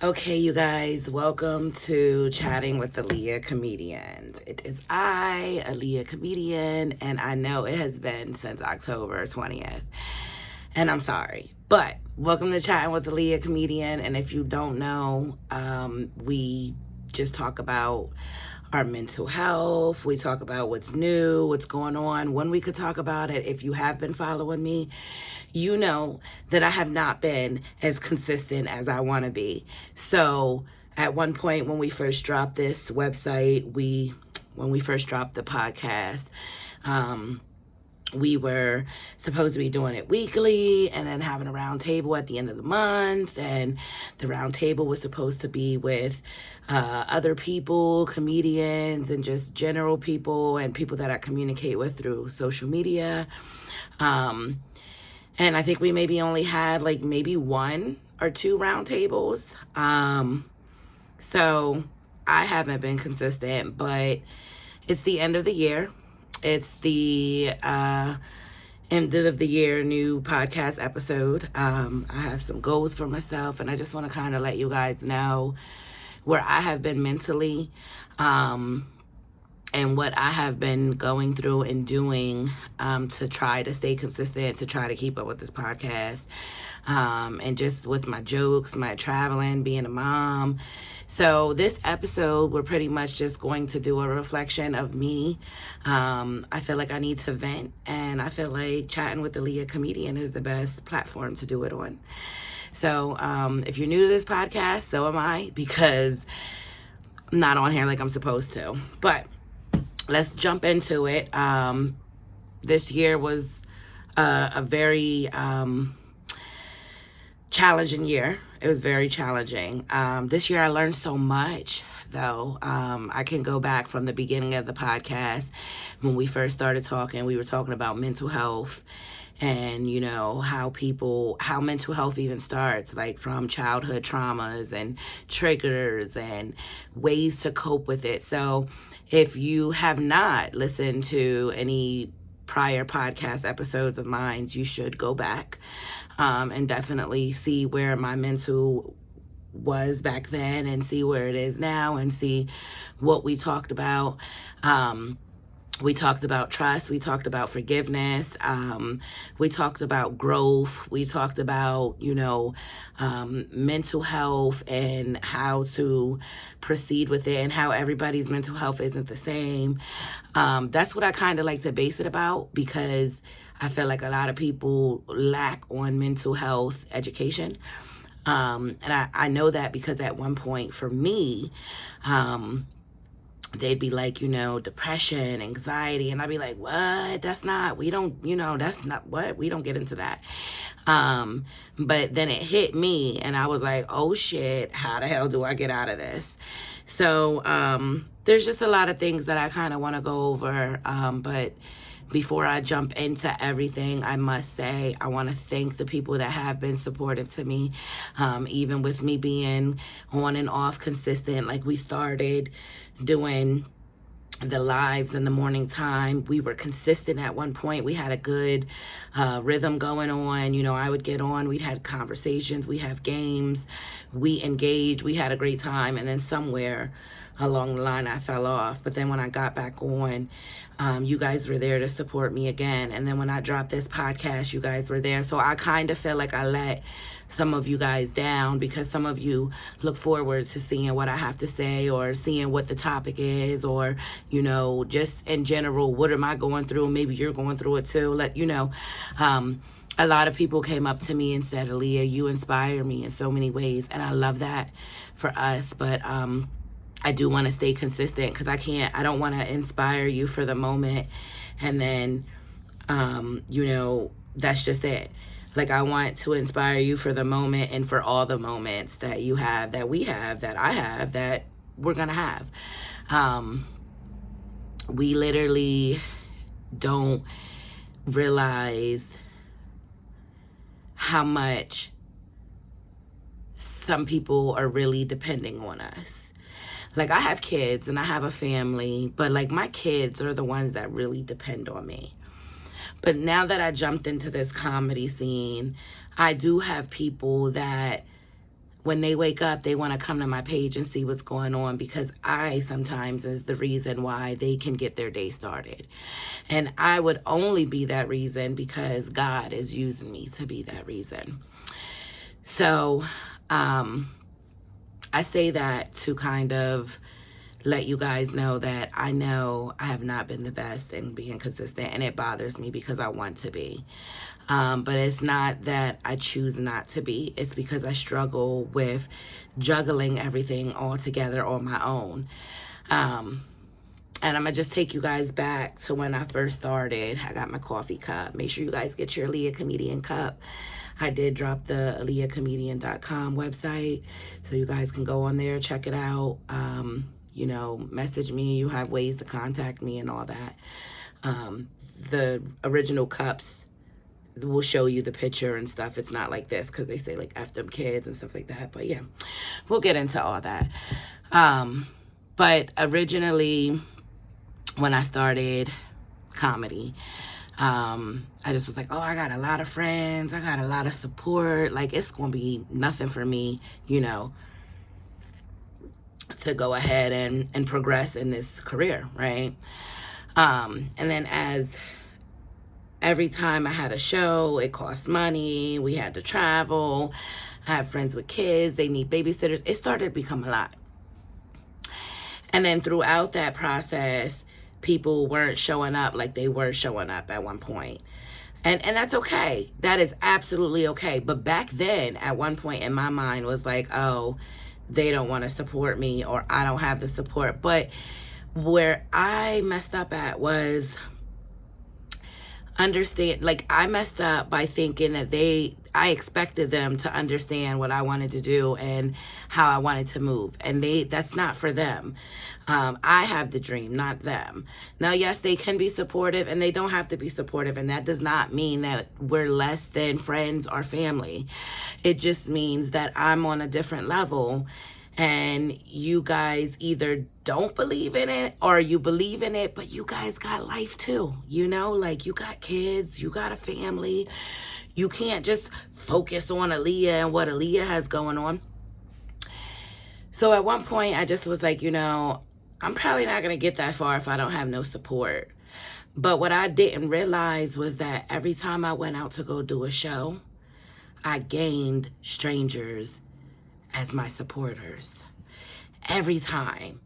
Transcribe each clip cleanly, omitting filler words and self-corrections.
Okay, you guys, welcome to Chatting with Alea Comedian. It is I, Alea Comedian, and I know it has been since October 20th, and I'm sorry. But welcome to Chatting with Alea Comedian, and if you don't know, we just talk about our mental health. We talk about what's new, what's going on, when we could talk about it. If you have been following me, you know that I have not been as consistent as I want to be. So at one point when we first dropped this website, when we first dropped the podcast, we were supposed to be doing it weekly and then having a round table at the end of the month. And the round table was supposed to be with other people, comedians, and just general people and people that I communicate with through social media. And I think we maybe only had like maybe one or two round tables. So I haven't been consistent, but it's the end of the year. It's the end of the year new podcast episode. I have some goals for myself, and I just want to kind of let you guys know where I have been mentally, and what I have been going through and doing to try to stay consistent, to try to keep up with this podcast, and just with my jokes, my traveling, being a mom. So this episode, we're pretty much just going to do a reflection of me. I feel like I need to vent, and I feel like Chatting with Alea Comedian is the best platform to do it on. So if you're new to this podcast, so am I, because I'm not on here like I'm supposed to. But let's jump into it. This year was a very challenging year. It was very challenging. This year I learned so much, though. I can go back from the beginning of the podcast when we first started talking. We were talking about mental health and, you know, how mental health even starts, like from childhood traumas and triggers and ways to cope with it. So if you have not listened to any prior podcast episodes of mine, you should go back and definitely see where my mental was back then and see where it is now and see what we talked about. We talked about trust. We talked about forgiveness. We talked about growth. We talked about, mental health and how to proceed with it and how everybody's mental health isn't the same. That's what I kind of like to base it about, because I feel like a lot of people lack on mental health education. And I know that because at one point for me, they'd be like, depression, anxiety. And I'd be like, what? That's not what? We don't get into that. But then it hit me and I was like, oh shit, how the hell do I get out of this? So, there's just a lot of things that I kind of want to go over. But before I jump into everything, I must say I want to thank the people that have been supportive to me, even with me being on and off consistent. Like we started doing the lives in the morning time. We were consistent at one point. We had a good rhythm going on. I would get on. We'd had conversations. We have games. We engaged. We had a great time. And then somewhere along the line, I fell off. But then when I got back on, you guys were there to support me again. And then when I dropped this podcast, you guys were there. So I kind of feel like I let some of you guys down, because some of you look forward to seeing what I have to say or seeing what the topic is, or, just in general, what am I going through? Maybe you're going through it too. A lot of people came up to me and said, Alea, you inspire me in so many ways. And I love that for us. But I do want to stay consistent, because I don't want to inspire you for the moment and then, that's just it. Like, I want to inspire you for the moment and for all the moments that you have, that we have, that I have, that we're going to have. We literally don't realize how much some people are really depending on us. Like, I have kids and I have a family, but like my kids are the ones that really depend on me. But now that I jumped into this comedy scene, I do have people that when they wake up, they want to come to my page and see what's going on, because I sometimes is the reason why they can get their day started. And I would only be that reason because God is using me to be that reason. So I say that to kind of let you guys know that I know I have not been the best in being consistent, and it bothers me because I want to be. But it's not that I choose not to be. It's because I struggle with juggling everything all together on my own. And I'm going to just take you guys back to when I first started. I got my coffee cup. Make sure you guys get your Alea Comedian cup. I did drop the AleaComedian.com website, so you guys can go on there, check it out. You know, message me. You have ways to contact me and all that. The original cups will show you the picture and stuff. It's not like this because they say like F them kids and stuff like that. But yeah, we'll get into all that. But originally, when I started comedy, I just was like, oh, I got a lot of friends. I got a lot of support. Like, it's going to be nothing for me, you know, to go ahead and progress in this career, right? And then as every time I had a show, it cost money. We had to travel. I have friends with kids. They need babysitters. It started to become a lot. And then throughout that process, people weren't showing up like they were showing up at one point. And that's okay. That is absolutely okay. But back then, at one point in my mind was like, oh, they don't want to support me, or I don't have the support. But where I messed up at was understand, like, I messed up by thinking that I expected them to understand what I wanted to do and how I wanted to move. And that's not for them. I have the dream, not them. Now, yes, they can be supportive and they don't have to be supportive. And that does not mean that we're less than friends or family. It just means that I'm on a different level, and you guys either don't believe in it or you believe in it, but you guys got life too, you know, like you got kids, you got a family. You can't just focus on Alea and what Alea has going on. So at one point I just was like, you know, I'm probably not going to get that far if I don't have no support. But what I didn't realize was that every time I went out to go do a show, I gained strangers as my supporters every time.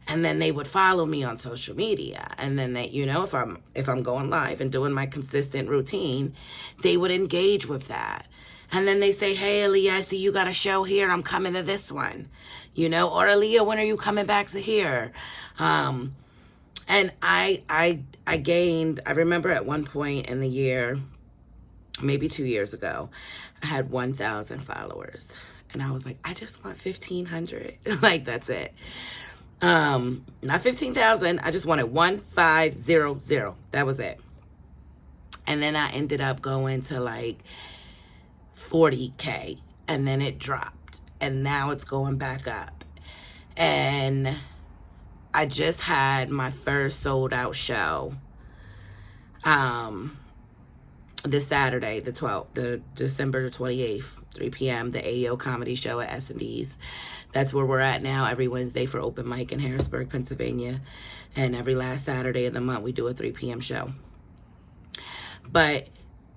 And then they would follow me on social media. And then they, you know, if I'm going live and doing my consistent routine, they would engage with that. And then they say, hey, Alea, I see you got a show here. I'm coming to this one. You know, or Alea, when are you coming back to here? And I gained, I remember at one point in the year, maybe 2 years ago, I had 1,000 followers. And I was like, I just want 1,500. Like, that's it. Not 15,000. I just wanted 1,500. That was it. And then I ended up going to like 40K, and then it dropped, and now it's going back up. And I just had my first sold out show this Saturday, the 12th, the December 28th, 3 p.m., the AO comedy show at S&D's. That's where we're at now, every Wednesday for open mic in Harrisburg, Pennsylvania. And every last Saturday of the month, we do a 3 p.m. show. But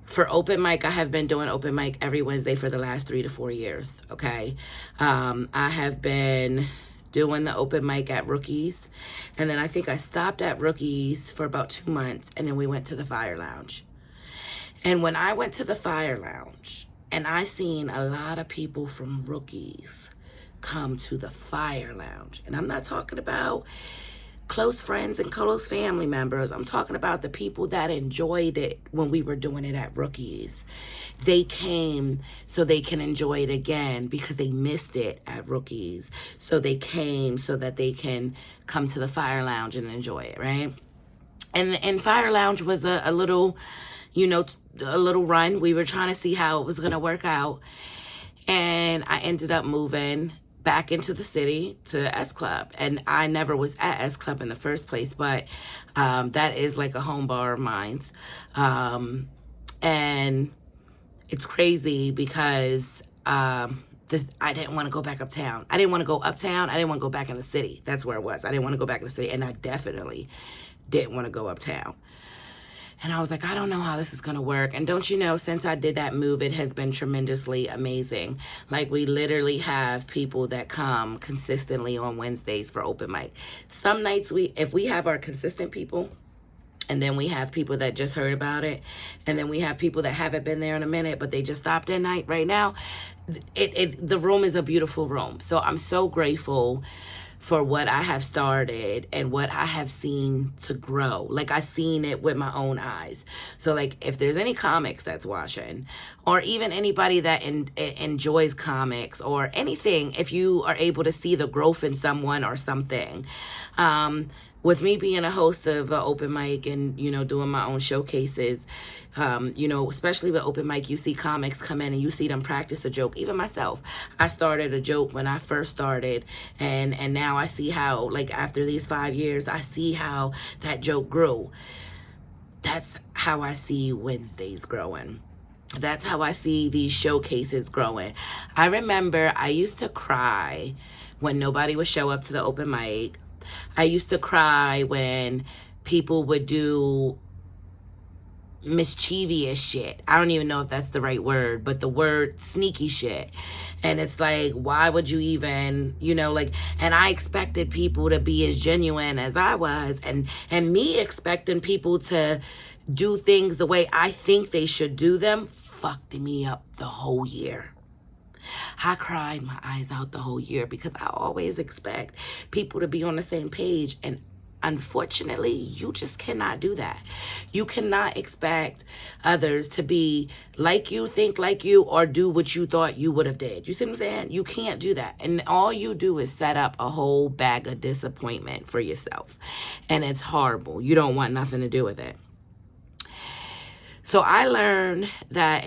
for open mic, I have been doing open mic every Wednesday for the last 3 to 4 years, okay? I have been doing the open mic at Rookies. And then I think I stopped at Rookies for about 2 months, and then we went to the Fire Lounge. And when I went to the Fire Lounge, and I seen a lot of people from Rookies come to the Fire Lounge, and I'm not talking about close friends and close family members. I'm talking about the people that enjoyed it when we were doing it at Rookies. They came so they can enjoy it again because they missed it at Rookies. So they came so that they can come to the Fire Lounge and enjoy it, right? And Fire Lounge was a little, you know, a little run. We were trying to see how it was going to work out. And I ended up moving back into the city to S Club. And I never was at S Club in the first place, but that is like a home bar of mine. And it's crazy because I didn't want to go back uptown. I didn't want to go uptown. I didn't want to go back in the city. That's where it was. I didn't want to go back in the city. And I definitely didn't want to go uptown. And I was like, I don't know how this is going to work. And don't you know, since I did that move, it has been tremendously amazing. Like, we literally have people that come consistently on Wednesdays for open mic. Some nights, if we have our consistent people, and then we have people that just heard about it, and then we have people that haven't been there in a minute, but they just stopped in night right now, the room is a beautiful room. So I'm so grateful for what I have started and what I have seen to grow. Like, I seen it with my own eyes. So, like, if there's any comics that's watching, or even anybody that enjoys comics or anything, if you are able to see the growth in someone or something, with me being a host of an open mic and, you know, doing my own showcases, you know, especially with open mic, you see comics come in and you see them practice a joke. Even myself, I started a joke when I first started, and now I see how, like, after these 5 years, I see how that joke grew. That's how I see Wednesdays growing. That's how I see these showcases growing. I remember I used to cry when nobody would show up to the open mic. I used to cry when people would do mischievous shit. I don't even know if that's the right word, but the word sneaky shit. And it's like, why would you even, you know, like, and I expected people to be as genuine as I was, and me expecting people to do things the way I think they should do them fucked me up the whole year. I cried my eyes out the whole year because I always expect people to be on the same page, and unfortunately, you just cannot do that. You cannot expect others to be like you, think like you, or do what you thought you would have did. You see what I'm saying? You can't do that. And all you do is set up a whole bag of disappointment for yourself. And it's horrible. You don't want nothing to do with it. So I learned that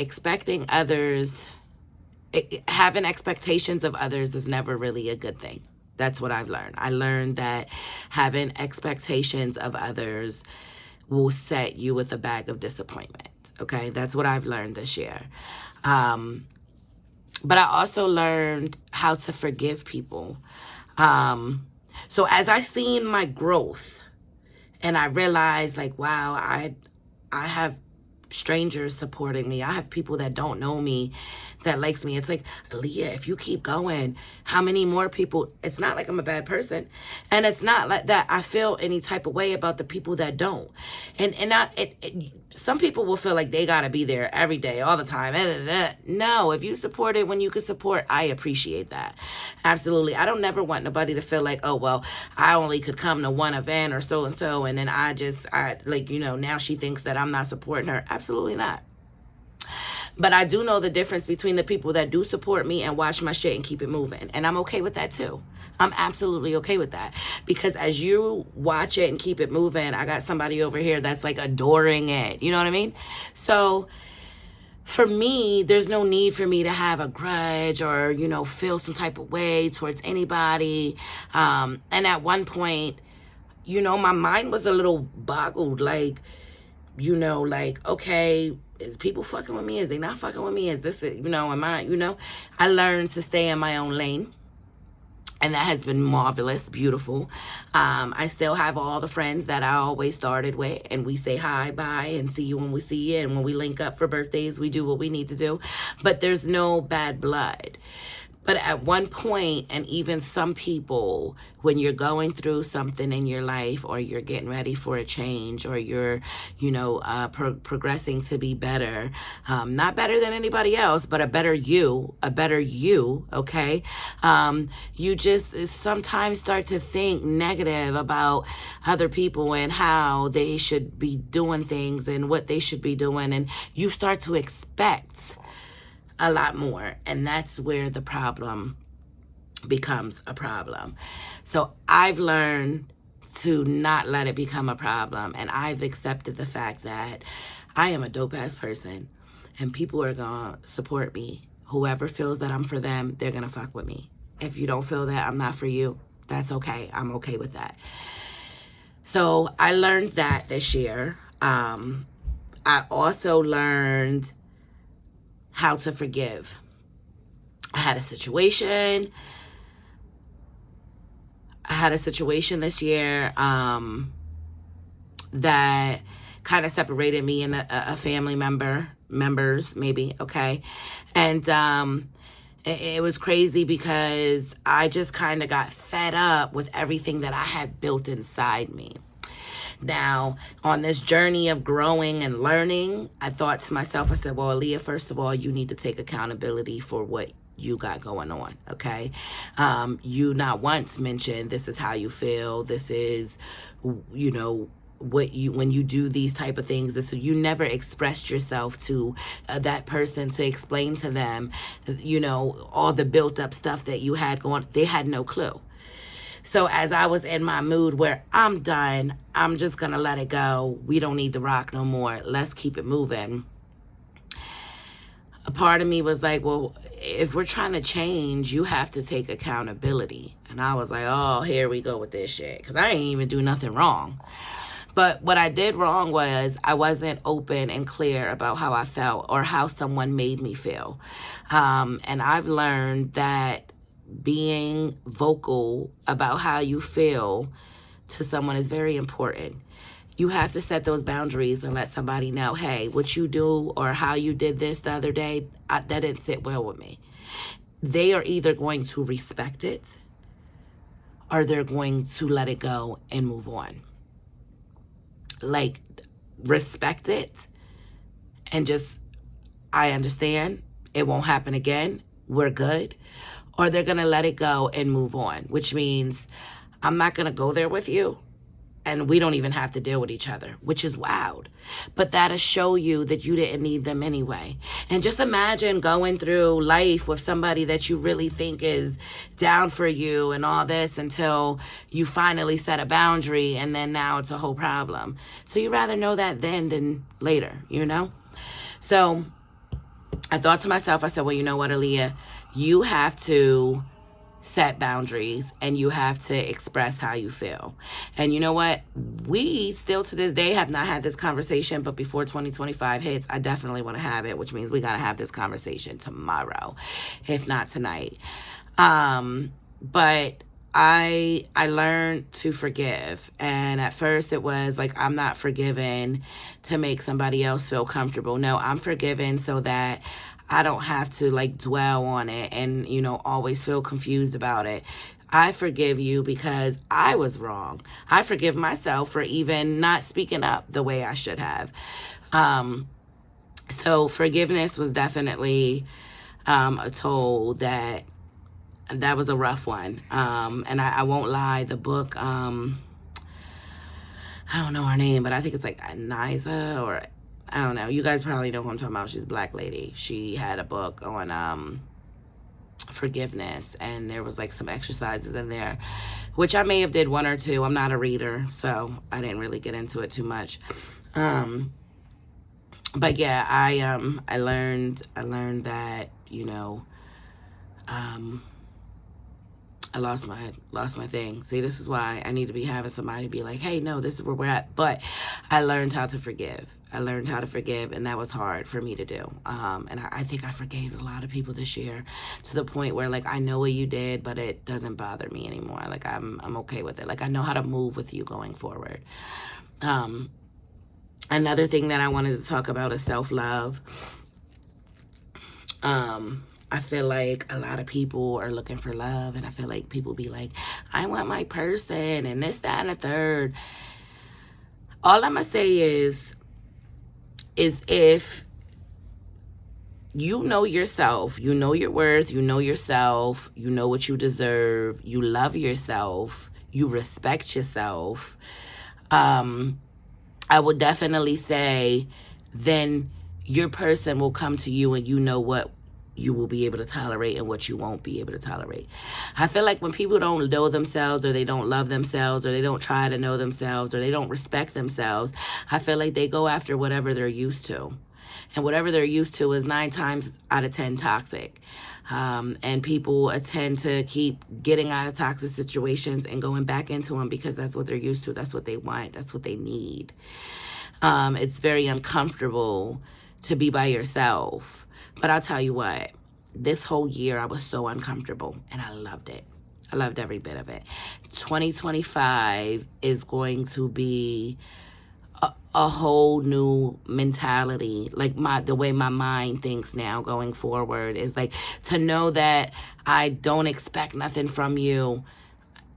having expectations of others is never really a good thing. That's what I've learned. I learned that having expectations of others will set you with a bag of disappointment. Okay, that's what I've learned this year. But I also learned how to forgive people. So as I seen my growth, and I realized, like, wow, I have strangers supporting me. I have people that don't know me that likes me. It's like, Alea, if you keep going, how many more people? It's not like I'm a bad person, and it's not like that I feel any type of way about the people that don't. And some people will feel like they gotta be there every day, all the time. No, if you support it when you can support, I appreciate that. Absolutely. I don't never want nobody to feel like, oh, well, I only could come to one event or so and so, and then I like, you know, now she thinks that I'm not supporting her. Absolutely not. But I do know the difference between the people that do support me and watch my shit and keep it moving. And I'm okay with that too. I'm absolutely okay with that. Because as you watch it and keep it moving, I got somebody over here that's like adoring it. You know what I mean? So for me, there's no need for me to have a grudge or, you know, feel some type of way towards anybody. And at one point, you know, my mind was a little boggled. Like, you know, like, okay, is people fucking with me? Is they not fucking with me? Is this, you know, am I, you know? I learned to stay in my own lane. And that has been marvelous, beautiful. I still have all the friends that I always started with. And we say hi, bye, and see you when we see you. And when we link up for birthdays, we do what we need to do. But there's no bad blood. But at one point, and even some people, when you're going through something in your life, or you're getting ready for a change, or you're, you know, progressing to be better, not better than anybody else, but a better you, okay? You just sometimes start to think negative about other people and how they should be doing things and what they should be doing, and you start to expect a lot more, and that's where the problem becomes a problem. So I've learned to not let it become a problem, and I've accepted the fact that I am a dope ass person, and people are gonna support me. Whoever feels that I'm for them, they're gonna fuck with me. If you don't feel that I'm not for you, that's okay. I'm okay with that. So I learned that this year. I also learned how to forgive. I had a situation. This year that kind of separated me and a family members maybe, okay? And it was crazy because I just kind of got fed up with everything that I had built inside me. Now, on this journey of growing and learning, I thought to myself, I said, well, Alea, first of all, you need to take accountability for what you got going on, okay? You not once mentioned this is how you feel. This is, you know, what you, when you do these type of things, this, you never expressed yourself to that person to explain to them, you know, all the built up stuff that you had going. They had no clue. So as I was in my mood where I'm done, I'm just going to let it go. We don't need to rock no more. Let's keep it moving. A part of me was like, well, if we're trying to change, you have to take accountability. And I was like, oh, here we go with this shit. Because I ain't even do nothing wrong. But what I did wrong was I wasn't open and clear about how I felt or how someone made me feel. And I've learned that being vocal about how you feel to someone is very important. You have to set those boundaries and let somebody know, hey, what you do or how you did this the other day, that didn't sit well with me. They are either going to respect it or they're going to let it go and move on. Like, respect it and just, I understand, it won't happen again, we're good. Or they're going to let it go and move on, which means I'm not going to go there with you. And we don't even have to deal with each other, which is wild. But that'll show you that you didn't need them anyway. And just imagine going through life with somebody that you really think is down for you and all this until you finally set a boundary and then now it's a whole problem. So you rather know that then than later, you know? So I thought to myself, I said, well, you know what, Alea? You have to set boundaries and you have to express how you feel. And you know what? We still to this day have not had this conversation, but before 2025 hits, I definitely want to have it, which means we got to have this conversation tomorrow, if not tonight. But I learned to forgive. And at first it was like, I'm not forgiven to make somebody else feel comfortable. No, I'm forgiven so that I don't have to like dwell on it and, you know, always feel confused about it. I forgive you because I was wrong. I forgive myself for even not speaking up the way I should have. So forgiveness was definitely a toll that was a rough one. And I won't lie, the book, I don't know her name, but I think it's like Niza or I don't know. You guys probably know who I'm talking about. She's a black lady. She had a book on forgiveness, and there was like some exercises in there, which I may have did one or two. I'm not a reader, so I didn't really get into it too much. But yeah, I learned that, you know, I lost my thing. See, this is why I need to be having somebody be like, hey, no, this is where we're at. But I learned how to forgive. And that was hard for me to do. And I think I forgave a lot of people this year to the point where, like, I know what you did, but it doesn't bother me anymore. Like, I'm okay with it. Like, I know how to move with you going forward. Another thing that I wanted to talk about is self-love. I feel like a lot of people are looking for love, and I feel like people be like, I want my person and this, that, and the third. All I'm going to say is if you know yourself, you know your worth, you know yourself, you know what you deserve, you love yourself, you respect yourself, I would definitely say then your person will come to you and you know what you will be able to tolerate and what you won't be able to tolerate. I feel like when people don't know themselves or they don't love themselves or they don't try to know themselves or they don't respect themselves, I feel like they go after whatever they're used to. And whatever they're used to is 9 times out of 10 toxic. And people tend to keep getting out of toxic situations and going back into them because that's what they're used to. That's what they want. That's what they need. It's very uncomfortable to be by yourself. But I'll tell you what, this whole year I was so uncomfortable, and I loved it. I loved every bit of it. 2025 is going to be a whole new mentality. Like the way my mind thinks now going forward is like to know that I don't expect nothing from you.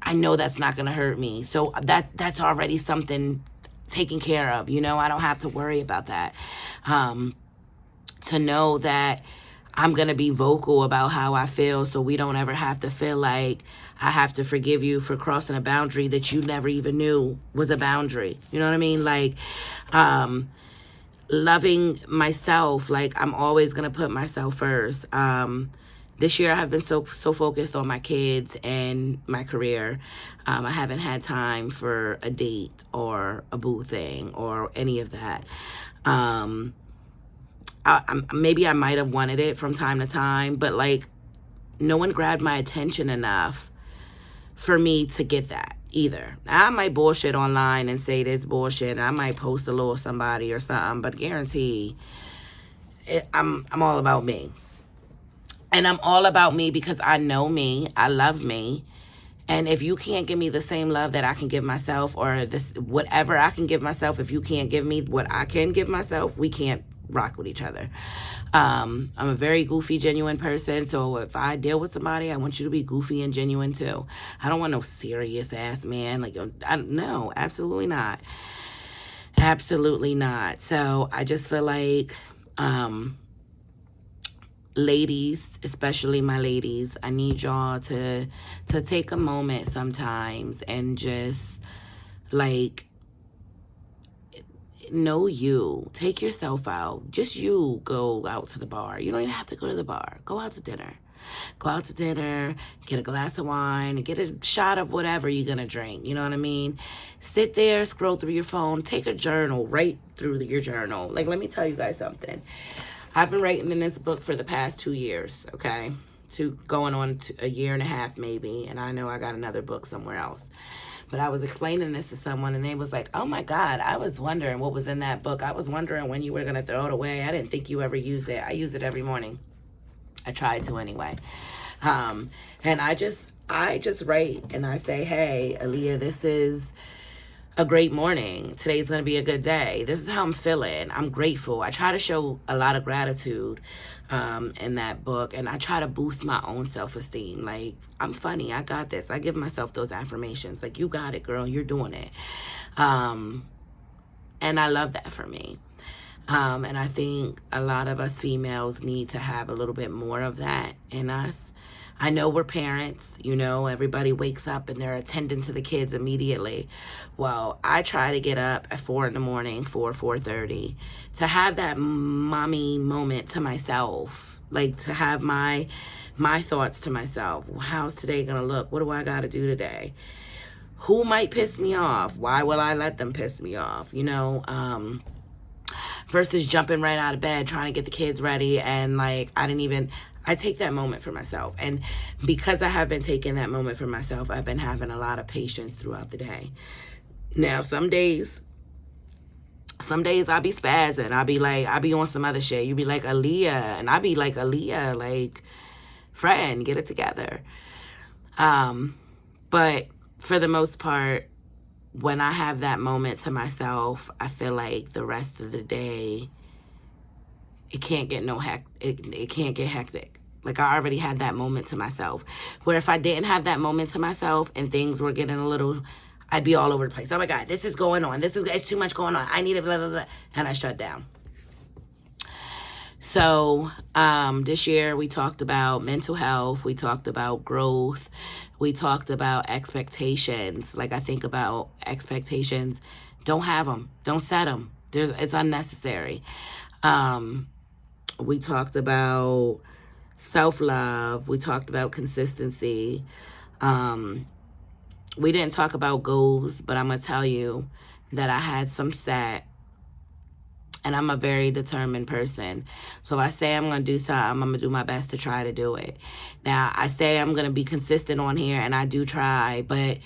I know that's not going to hurt me. So that's already something taken care of. You know, I don't have to worry about that. To know that I'm going to be vocal about how I feel, so we don't ever have to feel like I have to forgive you for crossing a boundary that you never even knew was a boundary. You know what I mean? Like, loving myself, like I'm always going to put myself first. This year I have been so focused on my kids and my career. I haven't had time for a date or a boo thing or any of that. Maybe I might have wanted it from time to time, but like no one grabbed my attention enough for me to get that either. I might bullshit online and say this bullshit, and I might post a little somebody or something, but guarantee I'm all about me. And I'm all about me because I know me, I love me. And if you can't give me the same love that I can give myself, or this whatever I can give myself, if you can't give me what I can give myself, we can't rock with each other. I'm a very goofy, genuine person. So if I deal with somebody, I want you to be goofy and genuine too. I don't want no serious ass man. Like, no, absolutely not. Absolutely not. So I just feel like, ladies, especially my ladies, I need y'all to take a moment sometimes and just like know you. Take yourself out. Just you go out to the bar. You don't even have to go to the bar. Go out to dinner. Go out to dinner, get a glass of wine, get a shot of whatever you're going to drink. You know what I mean? Sit there, scroll through your phone, take a journal, write through your journal. Like, let me tell you guys something. I've been writing in this book for the past 2 years, okay? Going on a year and a half maybe, and I know I got another book somewhere else. But I was explaining this to someone, and they was like, oh my God, I was wondering what was in that book. I was wondering when you were going to throw it away. I didn't think you ever used it. I use it every morning. I try to anyway. And I just write, and I say, hey, Alea, this is a great morning. Today's going to be a good day. This is how I'm feeling. I'm grateful. I try to show a lot of gratitude in that book, and I try to boost my own self-esteem. Like, I'm funny. I got this. I give myself those affirmations. Like, you got it, girl. You're doing it. And I love that for me. And I think a lot of us females need to have a little bit more of that in us. I know we're parents, you know, everybody wakes up and they're attending to the kids immediately. Well, I try to get up at 4 in the morning, 4:30, to have that mommy moment to myself. Like, to have my thoughts to myself. How's today gonna look? What do I gotta do today? Who might piss me off? Why will I let them piss me off? You know, versus jumping right out of bed, trying to get the kids ready, and like, I take that moment for myself. And because I have been taking that moment for myself, I've been having a lot of patience throughout the day. Now, some days I be spazzing. I be on some other shit. You be like, Alea, and I be like, Alea, like, friend, get it together. But for the most part, when I have that moment to myself, I feel like the rest of the day, it can't get it can't get hectic. Like, I already had that moment to myself. Where if I didn't have that moment to myself and things were getting a little, I'd be all over the place. Oh my God, this is going on. It's too much going on. I need it, blah, blah, blah. And I shut down. So this year we talked about mental health. We talked about growth. We talked about expectations. Like, I think about expectations. Don't have them. Don't set them. It's unnecessary. We talked about self-love. We talked about consistency. We didn't talk about goals, but I'm going to tell you that I had some set. And I'm a very determined person. So if I say I'm going to do something, I'm going to do my best to try to do it. Now, I say I'm going to be consistent on here, and I do try, but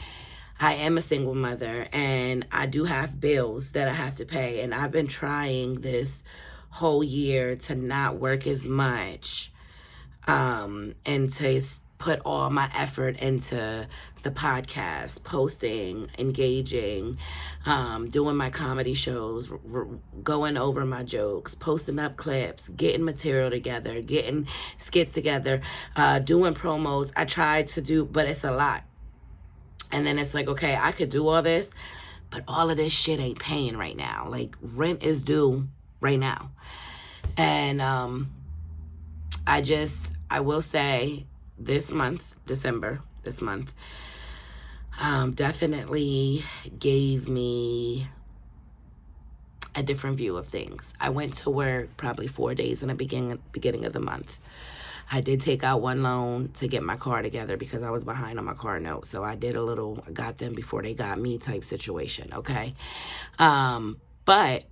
I am a single mother, and I do have bills that I have to pay. And I've been trying this whole year to not work as much and to put all my effort into the podcast, posting, engaging, doing my comedy shows, going over my jokes, posting up clips, getting material together, getting skits together, doing promos. I tried to do, but it's a lot. And then it's like, okay, I could do all this, but all of this shit ain't paying right now. Like, rent is due right now. And I will say this month, December, this month, definitely gave me a different view of things. I went to work probably 4 days in the beginning of the month. I did take out one loan to get my car together because I was behind on my car note. So I got them before they got me type situation, okay? But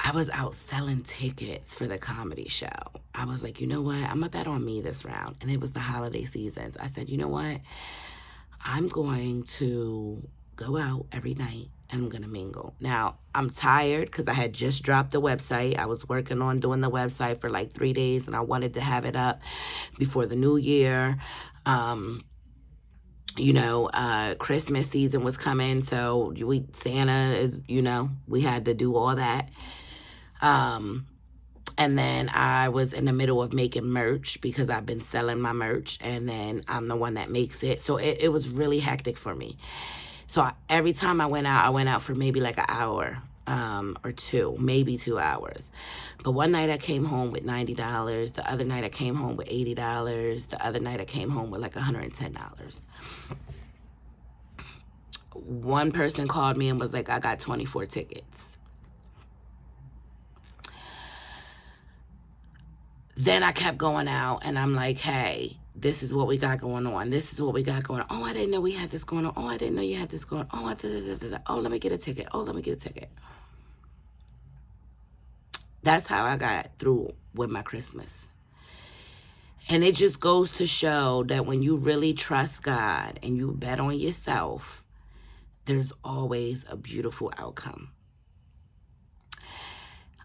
I was out selling tickets for the comedy show. I was like, you know what? I'm going to bet on me this round. And it was the holiday seasons. I said, you know what? I'm going to go out every night and I'm going to mingle. Now, I'm tired because I had just dropped the website. I was working on doing the website for like 3 days and I wanted to have it up before the new year. Christmas season was coming. So Santa is, we had to do all that. And then I was in the middle of making merch because I've been selling my merch and then I'm the one that makes it. So it was really hectic for me. So every time I went out for maybe like an hour or two, maybe 2 hours. But one night I came home with $90. The other night I came home with $80. The other night I came home with like $110. One person called me and was like, I got 24 tickets. Then I kept going out and I'm like, hey, this is what we got going on. This is what we got going on. Oh, I didn't know we had this going on. Oh, I didn't know you had this going on. Oh, let me get a ticket. Oh, let me get a ticket. That's how I got through with my Christmas. And it just goes to show that when you really trust God and you bet on yourself, there's always a beautiful outcome.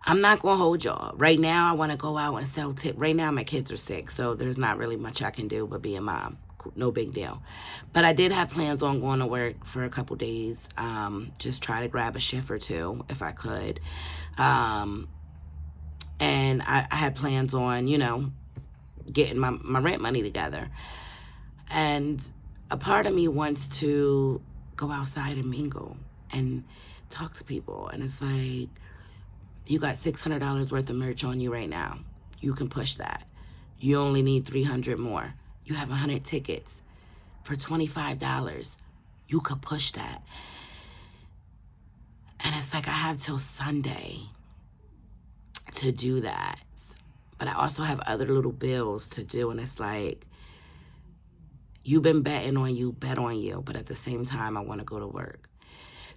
I'm not going to hold y'all. Right now, I want to go out and sell tickets. Right now, my kids are sick, so there's not really much I can do but be a mom. No big deal. But I did have plans on going to work for a couple days. Just try to grab a shift or two if I could. And I had plans on, getting my rent money together. And a part of me wants to go outside and mingle and talk to people. And it's like, you got $600 worth of merch on you right now. You can push that. You only need 300 more. You have 100 tickets for $25. You could push that. And it's like I have till Sunday to do that. But I also have other little bills to do. And it's like, you've been betting on you, bet on you. But at the same time, I want to go to work.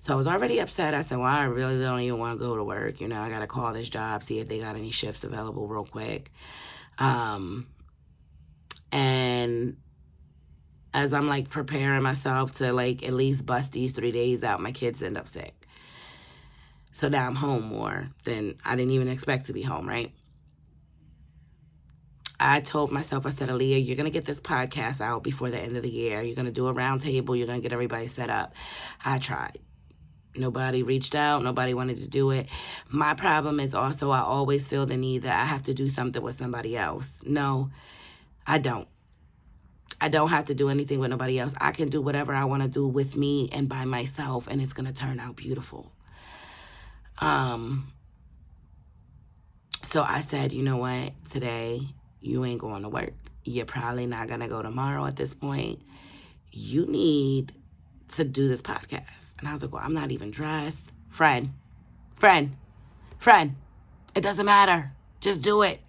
So I was already upset. I said, well, I really don't even want to go to work. I got to call this job, see if they got any shifts available real quick. And as I'm like preparing myself to like at least bust these 3 days out, my kids end up sick. So now I'm home more than I didn't even expect to be home, right? I told myself, I said, Alea, you're going to get this podcast out before the end of the year. You're going to do a round table. You're going to get everybody set up. I tried. Nobody reached out. Nobody wanted to do it. My problem is also I always feel the need that I have to do something with somebody else. No, I don't. I don't have to do anything with nobody else. I can do whatever I want to do with me and by myself, and it's going to turn out beautiful. So I said, you know what? Today, you ain't going to work. You're probably not going to go tomorrow at this point. You need to do this podcast. And I was like, well, I'm not even dressed. Friend, it doesn't matter. Just do it.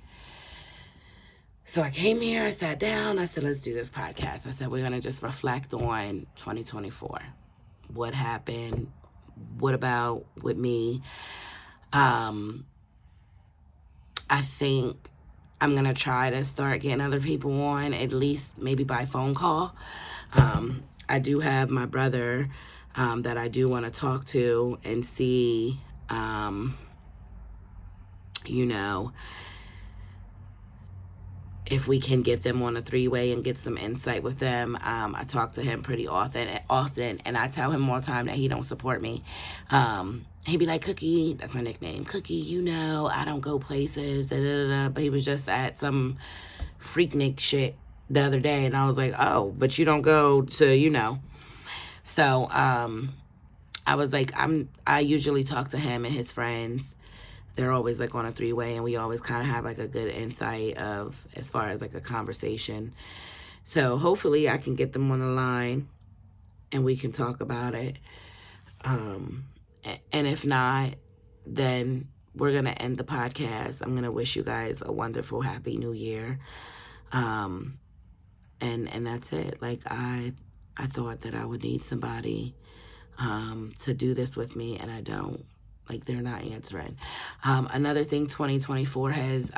So I came here, I sat down, I said, let's do this podcast. I said, we're going to just reflect on 2024. What happened? What about with me? I think I'm going to try to start getting other people on, at least maybe by phone call. I do have my brother that I do want to talk to and see, if we can get them on a three-way and get some insight with them. I talk to him pretty often, and I tell him all the time that he don't support me. He'd be like, Cookie, that's my nickname, Cookie, you know, I don't go places, da, da, da, da. But he was just at some Freaknik shit the other day, and I was like, oh, but you don't go to, you know. So I was like, I usually talk to him and his friends. They're always like on a three-way, and we always kind of have like a good insight of as far as like a conversation. So hopefully I can get them on the line and we can talk about it. And if not, then we're going to end the podcast. I'm going to wish you guys a wonderful, happy new year. And that's it. Like I thought that I would need somebody to do this with me, and I don't. Like, they're not answering. Another thing 2024 has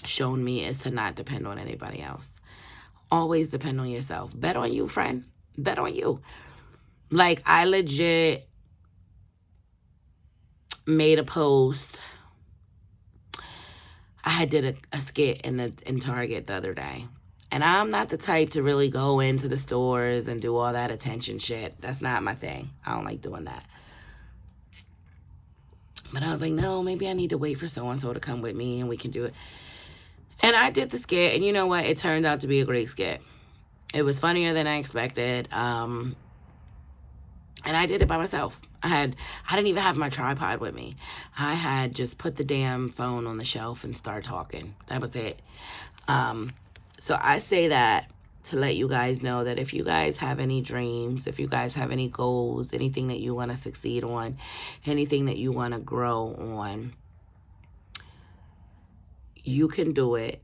shown me is to not depend on anybody else. Always depend on yourself. Bet on you, friend. Bet on you. Like, I legit made a post. I did a skit in Target the other day. And I'm not the type to really go into the stores and do all that attention shit. That's not my thing. I don't like doing that. But I was like, no, maybe I need to wait for so-and-so to come with me and we can do it. And I did the skit, and you know what? It turned out to be a great skit. It was funnier than I expected. And I did it by myself. I didn't even have my tripod with me. I had just put the damn phone on the shelf and start talking. That was it. So I say that to let you guys know that if you guys have any dreams, if you guys have any goals, anything that you want to succeed on, anything that you want to grow on, you can do it.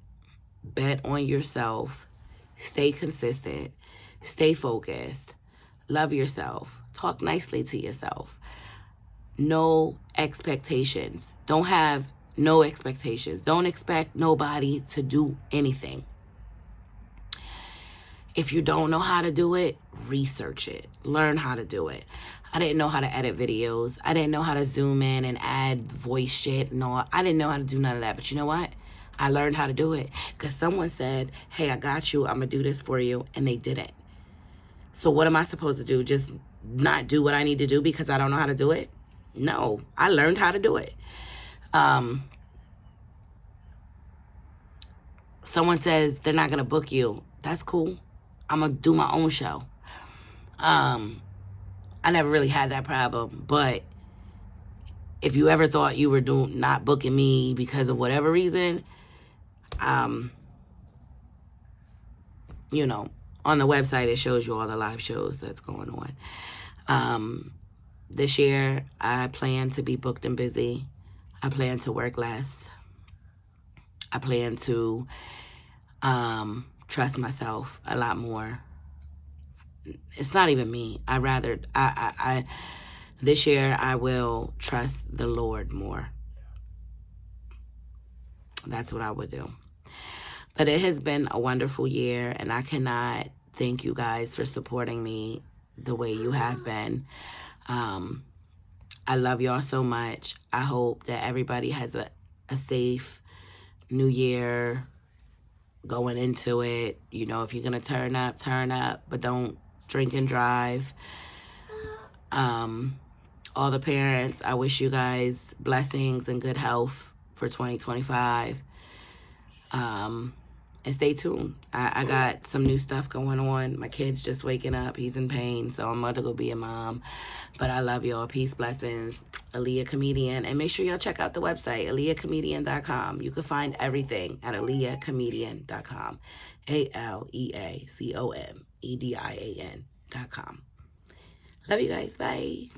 Bet on yourself. Stay consistent. Stay focused. Love yourself. Talk nicely to yourself. No expectations. Don't have no expectations. Don't expect nobody to do anything. If you don't know how to do it, research it. Learn how to do it. I didn't know how to edit videos. I didn't know how to zoom in and add voice shit and all. I didn't know how to do none of that. But you know what? I learned how to do it because someone said, hey, I got you. I'm going to do this for you. And they didn't. So what am I supposed to do? Just not do what I need to do because I don't know how to do it? No, I learned how to do it. Someone says they're not going to book you. That's cool. I'm going to do my own show. I never really had that problem, but if you ever thought you were not booking me because of whatever reason, you know, on the website, it shows you all the live shows that's going on. This year, I plan to be booked and busy. I plan to work less. I plan to trust myself a lot more. It's not even me. This year, I will trust the Lord more. That's what I would do. But it has been a wonderful year, and I cannot thank you guys for supporting me the way you have been. I love y'all so much. I hope that everybody has a safe new year going into it. You know, if you're going to turn up, but don't drink and drive. All the parents, I wish you guys blessings and good health for 2025. And stay tuned. I got some new stuff going on. My kid's just waking up. He's in pain, so I'm about to go be a mom. But I love y'all. Peace, blessings. Alea Comedian. And make sure y'all check out the website, aleacomedian.com. You can find everything at aleacomedian.com. ALEACOMEDIAN.com. Love you guys. Bye.